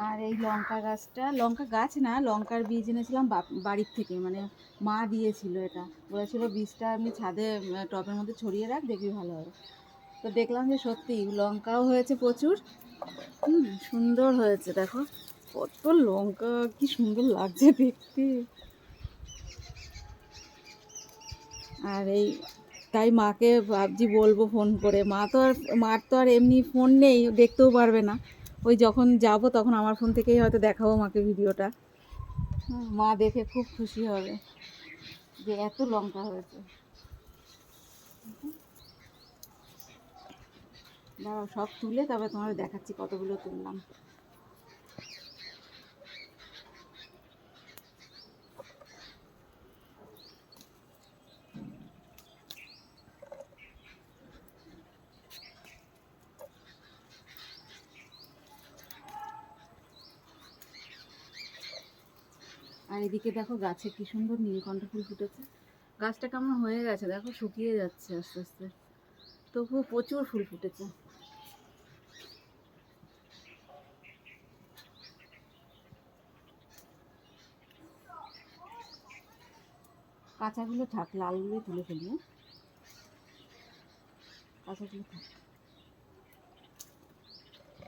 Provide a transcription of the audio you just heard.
আর এই লঙ্কা গাছটা, লঙ্কা গাছ না, লঙ্কার বীজ এনেছিলাম বাড়ির থেকে, মানে মা দিয়েছিল। এটা বলেছিল বীজটা আমি ছাদে টবের মধ্যে ছড়িয়ে রাখ, দেখবি ভালো হবে। তো দেখলাম যে সত্যি লঙ্কাও হয়েছে প্রচুর। সুন্দর হয়েছে, দেখো কত লঙ্কা, কি সুন্দর লাগছে দেখতে। আর এই তাই মাকে ভাবছি বলবো ফোন করে, মার তো আর এমনি ফোন নেই, দেখতেও পারবে না। ওই যখন যাব তখন আমার ফোন থেকেই হয়তো দেখাবো মাকে ভিডিওটা। মা দেখে খুব খুশি হবে যে এত লঙ্কা হয়েছে। দাঁড়াও, সব তুলে তবে তোমাদের দেখাচ্ছি কতগুলো তুললাম। আর এদিকে দেখো গাছে কি সুন্দর নীলকণ্ঠ ফুল ফুটেছে। গাছটা কেমন হয়ে গেছে দেখো, শুকিয়ে যাচ্ছে আস্তে আস্তে, তবুও প্রচুর ফুল ফুটেছে। কাঁচাগুলো থাক, লালগুলো তুলে ফেলি। কাঁচাগুলো থাক।